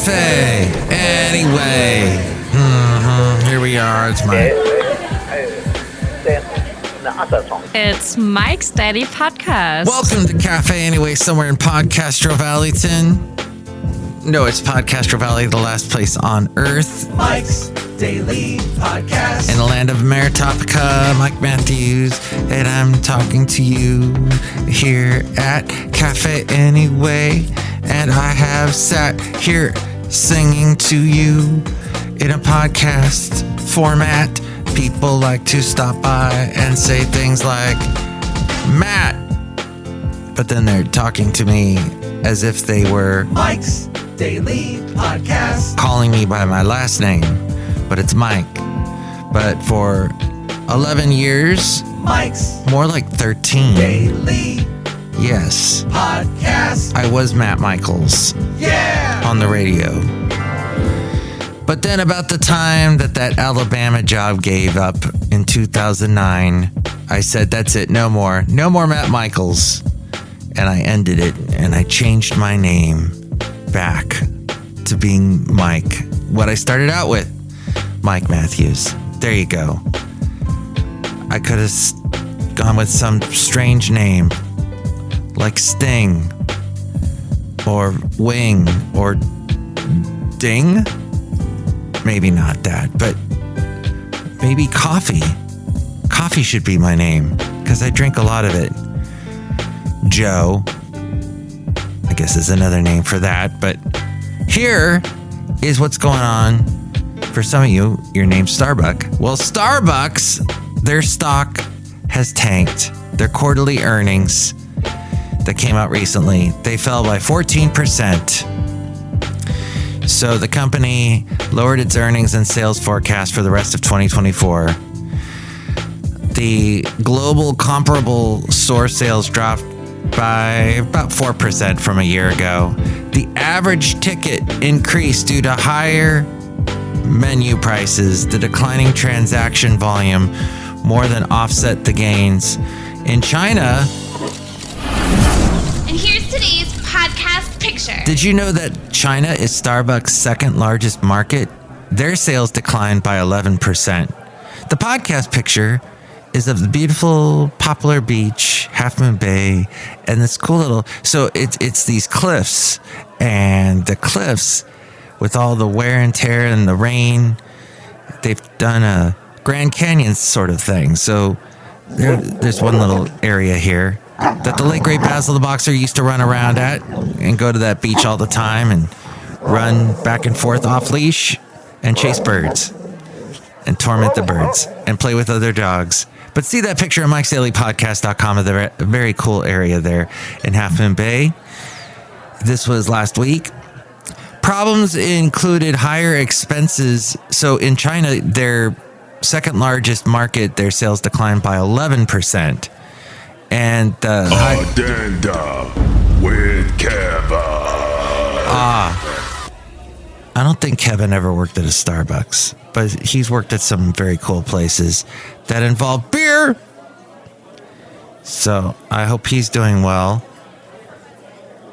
Café Anyway. Here we are. It's Mike. It's Mike's Daily Podcast. Welcome to Café Anyway, somewhere in Podcastro Valleyton. No, it's Podcastro Valley, the last place on earth. Mike's Daily Podcast. In the land of Meritopica, Mike Matthews, and I'm talking to you here at Café Anyway. And I have sat here singing to you in a podcast format. People like to stop by and say things like, Matt, but then they're talking to me as if they were Mike's Daily Podcast. calling me by my last name, but it's Mike. But for 11 years, Mike's more like 13. Daily Yes, Podcast. I was Matt Michaels Yeah! on the radio. But then about the time that Alabama job gave up in 2009, I said, that's it, no more Matt Michaels. And I ended it, and I changed my name back to being Mike. What I started out with, Mike Matthews. There you go. I could have gone with some strange name, like Sting, or Wing, or Ding. Maybe not that, but maybe Coffee. Coffee should be my name, because I drink a lot of it. Joe, I guess is another name for that, but here is what's going on for some of you. Your name's Starbuck. Well, Starbucks, their stock has tanked. Their quarterly earnings that came out recently, they fell by 14%. So the company lowered its earnings and sales forecast for the rest of 2024. The global comparable store sales dropped by about 4% from a year ago. The average ticket increased due to higher menu prices. The declining transaction volume more than offset the gains. In China, And here's today's podcast picture. did you know that China is Starbucks' second largest market? Their sales declined by 11%. The podcast picture is of the beautiful Poplar Beach, Half Moon Bay, and this cool little... So it's these cliffs, and the cliffs, with all the wear and tear and the rain, they've done a Grand Canyon sort of thing. So there's one little area here that the late great Basil the Boxer used to run around at and go to that beach all the time and run back and forth off leash and chase birds and torment the birds and play with other dogs. But see that picture on Mike'sDailyPodcast.com of the very cool area there in Half Moon Bay. This was last week. Problems included higher expenses. So in China, their second largest market, their sales declined by 11%. And Addenda with Kevin. I don't think Kevin ever worked at a Starbucks, but he's worked at some very cool places that involve beer. So I hope he's doing well.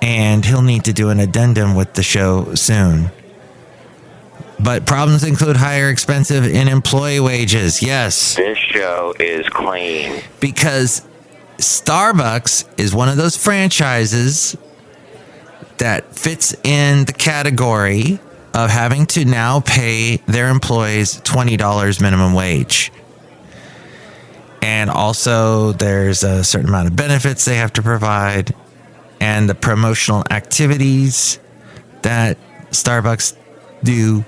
And he'll need to do an addendum with the show soon. But problems include higher expensive in employee wages. Yes. This show is clean. Because Starbucks is one of those franchises that fits in the category of having to now pay their employees $20 minimum wage. And also there's a certain amount of benefits they have to provide, and the promotional activities that Starbucks do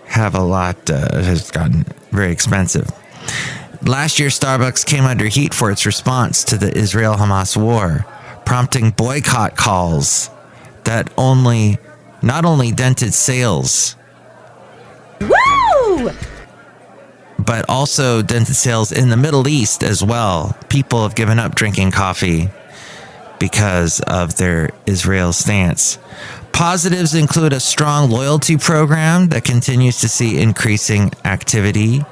have a lot, has gotten very expensive. Last year, Starbucks came under heat for its response to the Israel-Hamas war, prompting boycott calls that not only dented sales, Woo! but also dented sales in the Middle East as well. People have given up drinking coffee because of their Israel stance. Positives include a strong loyalty program that continues to see increasing activity.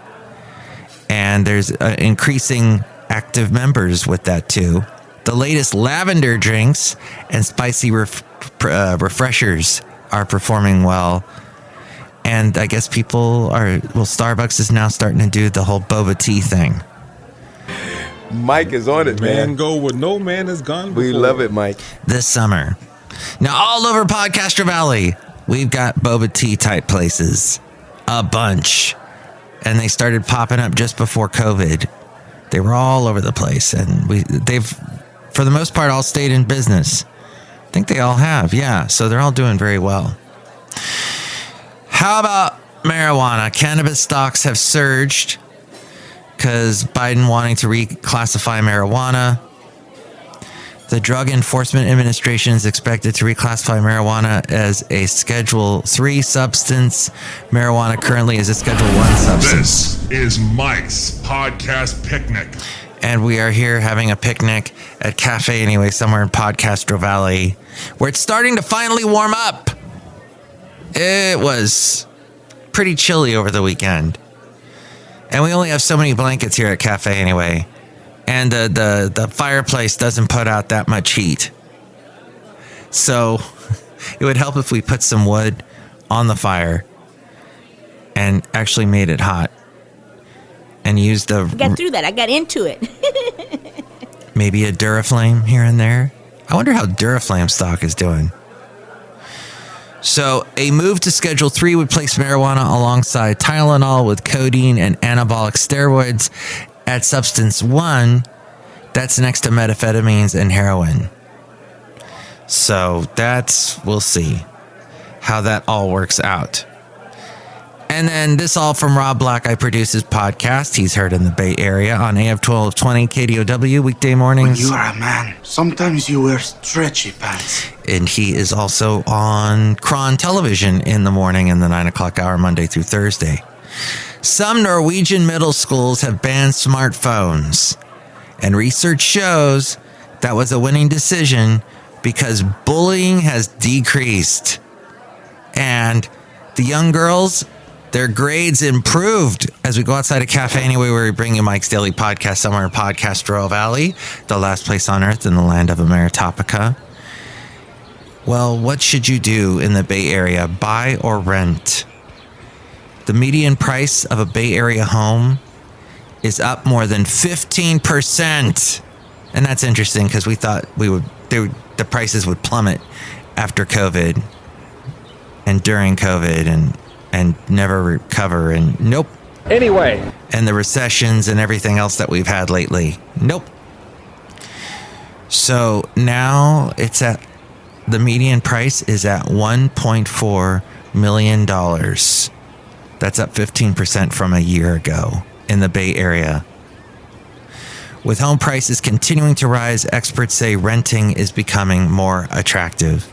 And there's increasing active members with that too. The latest lavender drinks and spicy refreshers are performing well. And I guess Starbucks is now starting to do the whole boba tea thing. Mike is on it, man. Go where no man has gone before. We love it, Mike. This summer. Now, all over Podcaster Valley, we've got boba tea type places. A bunch. And they started popping up just before COVID. They were all over the place. And they've, for the most part, all stayed in business. I think they all have, yeah. So they're all doing very well. How about marijuana? Cannabis stocks have surged because Biden wanting to reclassify marijuana. The Drug Enforcement Administration is expected to reclassify marijuana as a Schedule 3 substance. Marijuana currently is a Schedule 1 substance. This is Mike's Podcast Picnic. And we are here having a picnic at Café Anyway, somewhere in Podcastro Valley, where it's starting to finally warm up. It was pretty chilly over the weekend. And we only have so many blankets here at Café Anyway. And the fireplace doesn't put out that much heat. So it would help if we put some wood on the fire and actually made it hot. And used I got through that. I got into it. Maybe a Duraflame here and there. I wonder how Duraflame stock is doing. So a move to Schedule 3 would place marijuana alongside Tylenol with codeine and anabolic steroids at Substance 1. That's next to methamphetamines and heroin. So we'll see how that all works out. And then this all from Rob Black. I produce his podcast. He's heard in the Bay Area on AM 1220 KDOW weekday mornings. When you are a man, sometimes you wear stretchy pants. And he is also on Kron Television in the morning in the 9 o'clock hour, Monday through Thursday. Some Norwegian middle schools have banned smartphones. And research shows that was a winning decision because bullying has decreased. And the young girls, their grades improved. As we go outside of Café Anyway, where we bring you Mike's Daily Podcast somewhere in Podcastro Valley, the last place on earth in the land of Ameritopica. Well, what should you do in the Bay Area? Buy or rent? The median price of a Bay Area home is up more than 15%. And that's interesting because we thought the prices would plummet after COVID and during COVID and never recover, and nope. Anyway. And the recessions and everything else that we've had lately. Nope. So now the median price is at $1.4 million. That's up 15% from a year ago in the Bay Area. With home prices continuing to rise, experts say renting is becoming more attractive.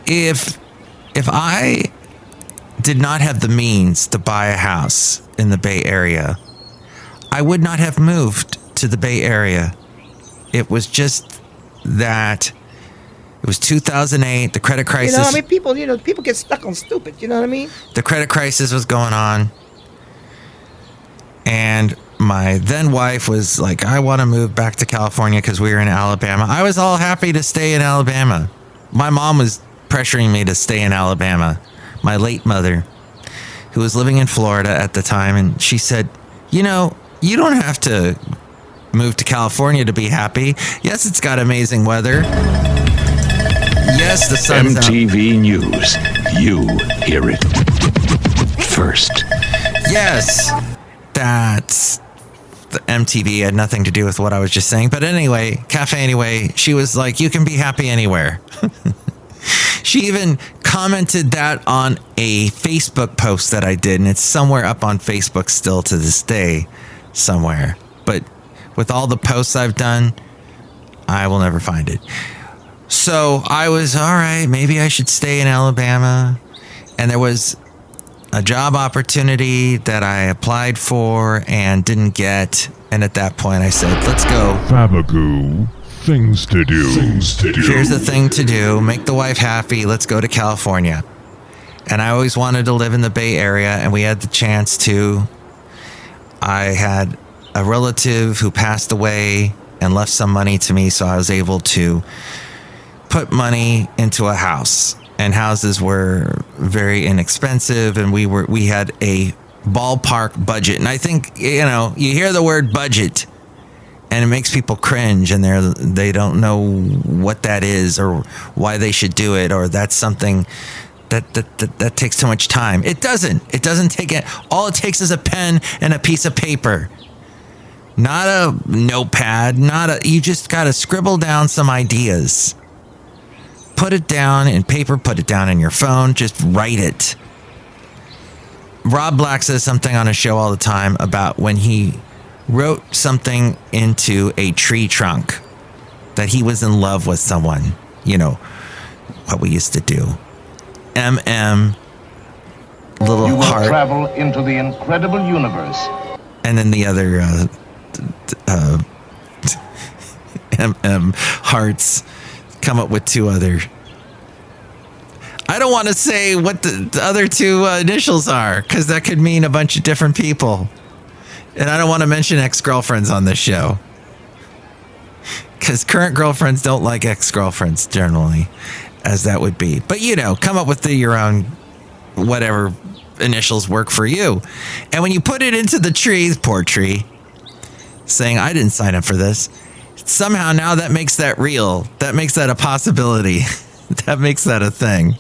If I did not have the means to buy a house in the Bay Area, I would not have moved to the Bay Area. It was just that it was 2008, the credit crisis. You know, I mean, people get stuck on stupid, you know what I mean? The credit crisis was going on. And my then wife was like, I want to move back to California because we were in Alabama. I was all happy to stay in Alabama. My mom was pressuring me to stay in Alabama. My late mother, who was living in Florida at the time, and she said, you know, you don't have to move to California to be happy. Yes, it's got amazing weather. Yes, the sun's MTV out. News. You hear it first. Yes, that's the MTV had nothing to do with what I was just saying. But anyway, Café Anyway, she was like, you can be happy anywhere. She even commented that on a Facebook post that I did, and it's somewhere up on Facebook still to this day, somewhere. But with all the posts I've done, I will never find it. So I was, all right, maybe I should stay in Alabama. And there was a job opportunity that I applied for and didn't get. And at that point I said, let's go. Fabagoo. Things to do. Here's the thing to do. Make the wife happy. Let's go to California. And I always wanted to live in the Bay Area, and we had the chance to. I had a relative who passed away and left some money to me, so I was able to put money into a house. and houses were very inexpensive, and we had a ballpark budget. And I think, you know, you hear the word budget and it makes people cringe, and they don't know what that is or why they should do it, or that's something that takes too much time. It doesn't take it. All it takes is a pen and a piece of paper. Not a notepad, you just got to scribble down some ideas. Put it down in paper, put it down in your phone, just write it. Rob Black says something on his show all the time about when he wrote something into a tree trunk that he was in love with someone. You know, what we used to do. MM, little you will heart. Travel into the incredible universe. And then the other MM hearts come up with two other. I don't want to say what the other two initials are, because that could mean a bunch of different people. And I don't want to mention ex-girlfriends on this show, because current girlfriends don't like ex-girlfriends generally, as that would be. But, you know, come up with your own whatever initials work for you. And when you put it into the tree, poor tree, saying, I didn't sign up for this, somehow now that makes that real. That makes that a possibility. That makes that a thing.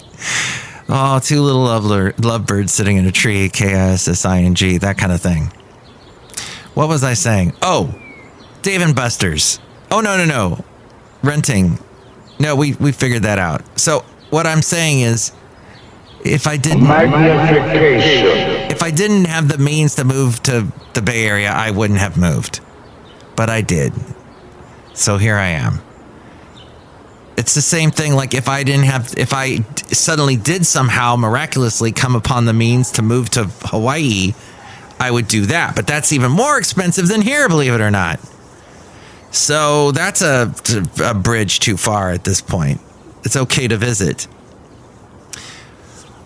Oh, two little lovebirds sitting in a tree, K-I-S-S-I-N-G, that kind of thing. What was I saying? Oh, Dave & Buster's. Oh, no. Renting. No, we figured that out. So what I'm saying is, if I didn't have the means to move to the Bay Area, I wouldn't have moved. But I did. So here I am. It's the same thing. Like if I suddenly did somehow miraculously come upon the means to move to Hawaii, I would do that. But that's even more expensive than here, believe it or not. So that's a bridge too far at this point. It's okay to visit.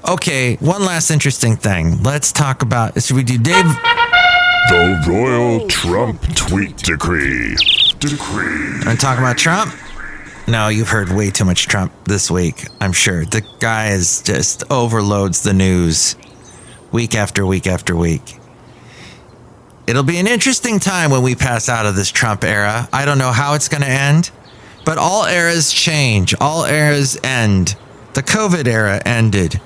Okay, one last interesting thing. Let's talk about, should we do Dave? The Royal Trump Tweet Decree. I'm talking about Trump? No, you've heard way too much Trump this week, I'm sure. The guy is just overloads the news week after week after week. It'll be an interesting time when we pass out of this Trump era. I don't know how it's going to end, but all eras change. All eras end. The COVID era ended.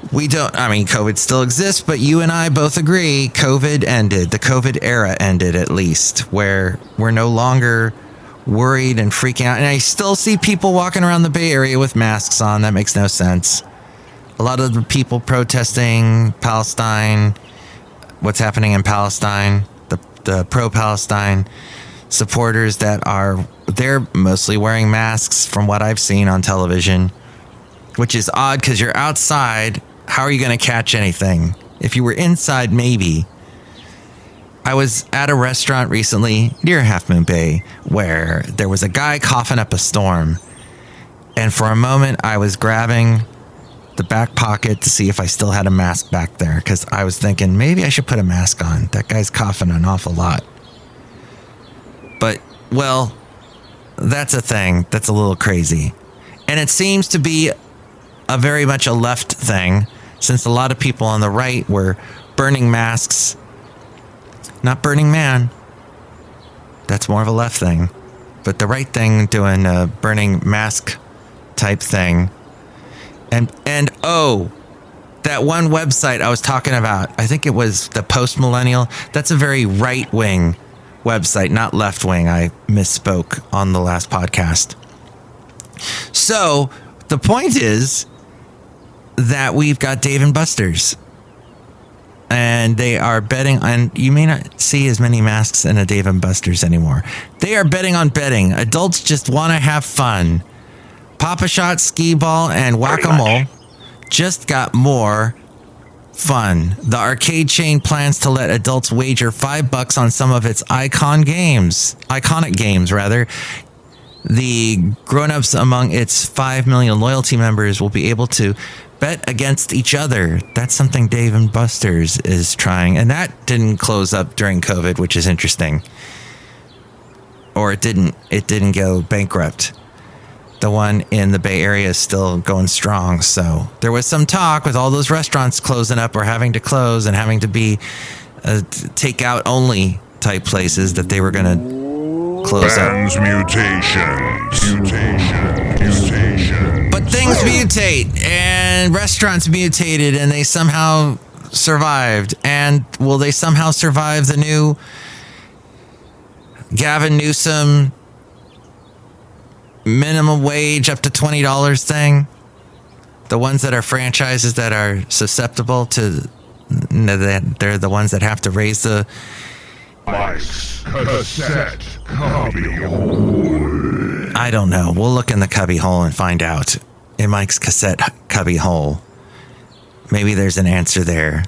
COVID still exists, but you and I both agree COVID ended. The COVID era ended, at least, where we're no longer worried and freaking out. And I still see people walking around the Bay Area with masks on. That makes no sense. A lot of the people protesting Palestine, what's happening in Palestine, the pro-Palestine supporters they're mostly wearing masks from what I've seen on television, which is odd because you're outside. How are you going to catch anything? If you were inside, maybe. I was at a restaurant recently near Half Moon Bay where there was a guy coughing up a storm. And for a moment, I was grabbing the back pocket to see if I still had a mask back there, because I was thinking maybe I should put a mask on. That guy's coughing an awful lot. But, well, that's a thing. That's a little crazy. And it seems to be a very much a left thing, since a lot of people on the right were burning masks. Not Burning Man. That's more of a left thing. But the right thing doing a burning mask type thing. And that one website I was talking about, I think it was the Post Millennial. That's a very right-wing website, not left-wing. I misspoke on the last podcast. So the point is that we've got Dave & Buster's. And they are betting on, you may not see as many masks in a Dave & Buster's anymore. They are betting on betting. Adults just want to have fun. Pop-A-Shot, Skee-Ball, and Whack-A-Mole just got more fun. The arcade chain plans to let adults wager $5 on some of its iconic games. The grown-ups among its 5 million loyalty members will be able to bet against each other. That's something Dave & Buster's is trying. And that didn't close up during COVID, which is interesting. Or it didn't go bankrupt. The one in the Bay Area is still going strong. So there was some talk with all those restaurants closing up or having to close and having to be takeout only type places that they were going to close Bands up. Mutation. But things mutate and restaurants mutated and they somehow survived. And will they somehow survive the new Gavin Newsom minimum wage up to $20 thing? The ones that are franchises that are susceptible to they're the ones that have to raise the Mike's cassette cubby hole. I don't know. We'll look in the cubby hole and find out. In Mike's cassette cubby hole. Maybe there's an answer there.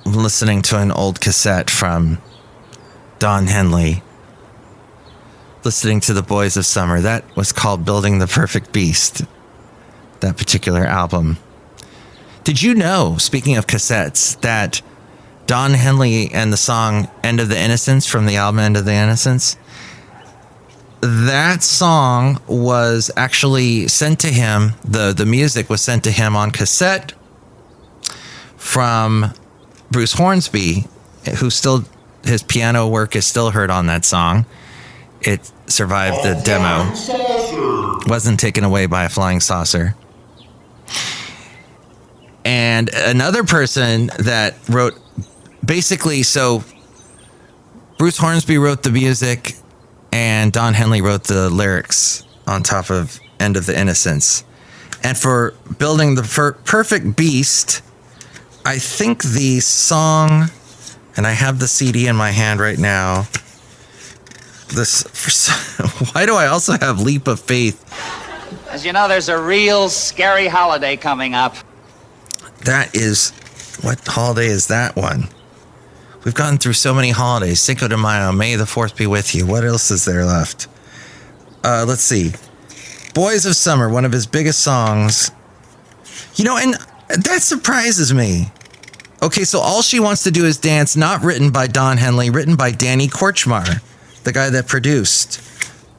Listening to an old cassette from Don Henley. Listening to the Boys of Summer. That was called Building the Perfect Beast. That particular album. Did you know, speaking of cassettes, that Don Henley and the song End of the Innocence from the album End of the Innocence, that song was actually sent to him, the music was sent to him on cassette from Bruce Hornsby, who still, his piano work is still heard on that song. It survived the demo. Wasn't taken away by a flying saucer. And another person that wrote, basically, so Bruce Hornsby wrote the music and Don Henley wrote the lyrics on top of End of the Innocence. And for Building the Perfect Beast, I think the song, and I have the CD in my hand right now. Why do I also have Leap of Faith? As you know, there's a real scary holiday coming up. That is, what holiday is that one? We've gone through so many holidays. Cinco de Mayo, May the 4th be with you. What else is there left? Let's see. Boys of Summer, one of his biggest songs. You know, and that surprises me. Okay, so All She Wants to Do Is Dance, not written by Don Henley, written by Danny Korchmar, the guy that produced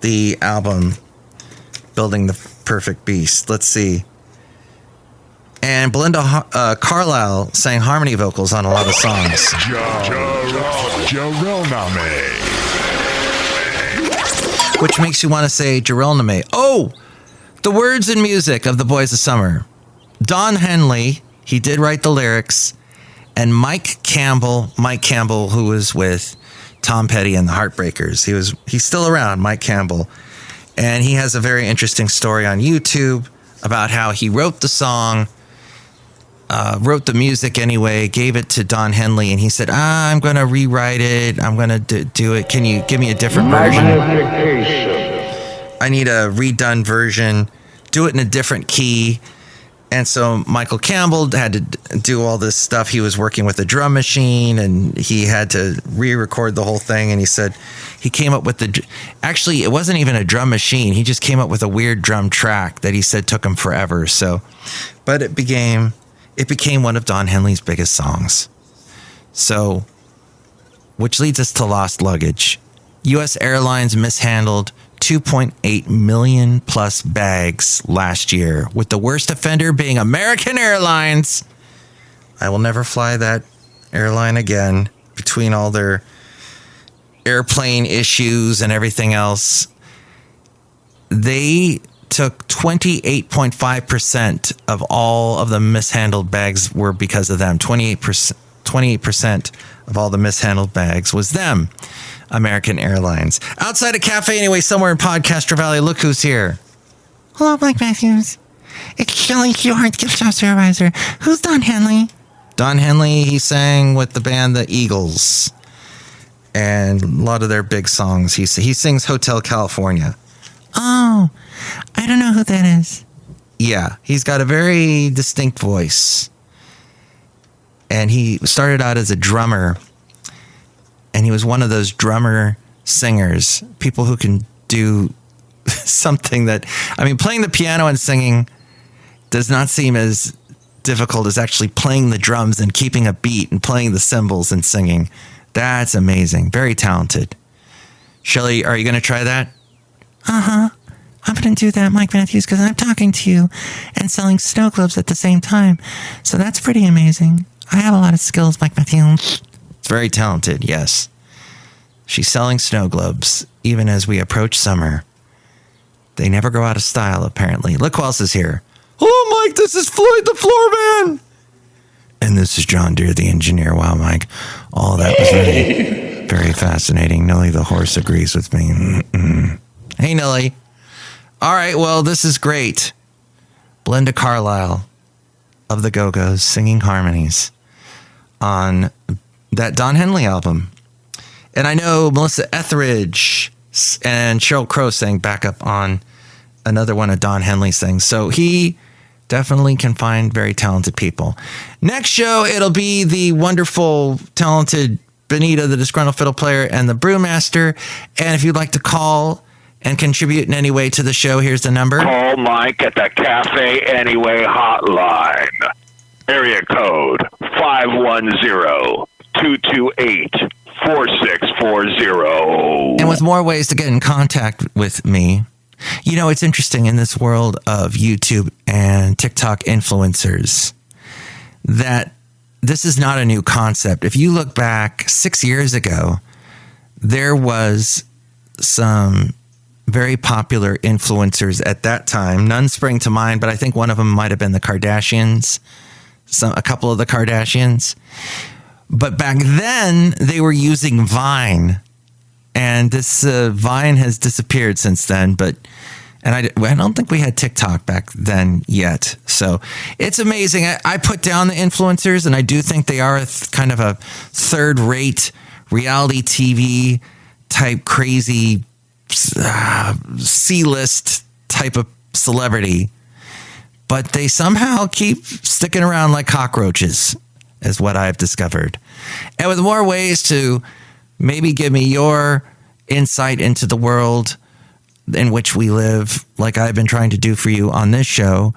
the album Building the Perfect Beast. Let's see. And Belinda Carlisle sang harmony vocals on a lot of songs. Which makes you want to say Jarrell. Oh, the words and music of The Boys of Summer. Don Henley, he did write the lyrics, and Mike Campbell, who was with Tom Petty and the Heartbreakers. He's still around, Mike Campbell. And he has a very interesting story on YouTube about how he wrote the song, wrote the music anyway, gave it to Don Henley, and he said, I'm going to rewrite it. I'm going to do it. Can you give me a different version? I need a redone version. Do it in a different key. And so Michael Campbell had to do all this stuff. He was working with a drum machine, and he had to re-record the whole thing. And he said he came up with actually, it wasn't even a drum machine. He just came up with a weird drum track that he said took him forever. So, but it became one of Don Henley's biggest songs. So, which leads us to Lost Luggage. U.S. Airlines mishandled 2.8 million plus bags last year, with the worst offender being American Airlines. I will never fly that airline again, between all their airplane issues and everything else. They took 28.5% of all of the mishandled bags were because of them. 28% of all the mishandled bags was them. American Airlines. Outside of Café Anyway, somewhere in Podcaster Valley, look who's here. Hello, Blake Matthews. It's Chely Shoehart, gift shop supervisor. Who's Don Henley? Don Henley, he sang with the band The Eagles. And a lot of their big songs. He sings Hotel California. Oh, I don't know who that is. Yeah, he's got a very distinct voice. And he started out as a drummer. And he was one of those drummer singers, people who can do something that, I mean, playing the piano and singing does not seem as difficult as actually playing the drums and keeping a beat and playing the cymbals and singing. That's amazing. Very talented. Chely, are you going to try that? Uh-huh. I'm going to do that, Mike Matthews, because I'm talking to you and selling snow globes at the same time. So that's pretty amazing. I have a lot of skills, Mike Matthews. It's very talented, yes. She's selling snow globes, even as we approach summer. They never go out of style, apparently. Look who else is here. Hello, Mike. This is Floyd the Floorman. And this is John Deere, the engineer. Wow, Mike. All that was very, very fascinating. Nellie the horse agrees with me. Mm-mm. Hey, Nellie. All right, well, this is great. Belinda Carlisle of the Go-Go's singing harmonies on that Don Henley album. And I know Melissa Etheridge and Sheryl Crow sang backup on another one of Don Henley's things. So he definitely can find very talented people. Next show, it'll be the wonderful, talented Benita, the Disgruntled Fiddle Player, and the Brewmaster. And if you'd like to call and contribute in any way to the show, here's the number. Call Mike at the Café Anyway hotline. Area code 510-228-4640. And with more ways to get in contact with me, you know, it's interesting in this world of YouTube and TikTok influencers that this is not a new concept. If you look back 6 years ago, there was some very popular influencers at that time. None spring to mind, but I think one of them might have been the Kardashians, a couple of the Kardashians. But back then, they were using Vine. And this Vine has disappeared since then, and I don't think we had TikTok back then yet. So it's amazing. I put down the influencers, and I do think they are kind of a third-rate reality TV type crazy C-list type of celebrity. But they somehow keep sticking around like cockroaches, is what I've discovered. And with more ways to maybe give me your insight into the world in which we live, like I've been trying to do for you on this show,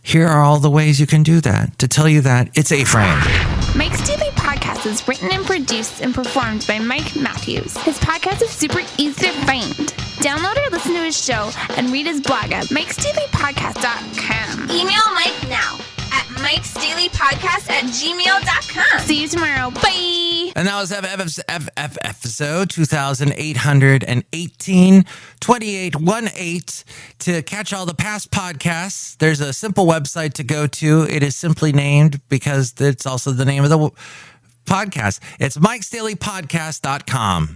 here are all the ways you can do that. To tell you that, it's A-Frame. Mike's Daily Podcast is written and produced and performed by Mike Matthews. His podcast is super easy to find. Download or listen to his show and read his blog at mikesdailypodcast.com. Email Mike now at mikesdailypodcast@gmail.com. See you tomorrow. Bye. And that was episode 2818, 2818. To catch all the past podcasts, there's a simple website to go to. It is simply named because it's also the name of the podcast. It's mikesdailypodcast.com.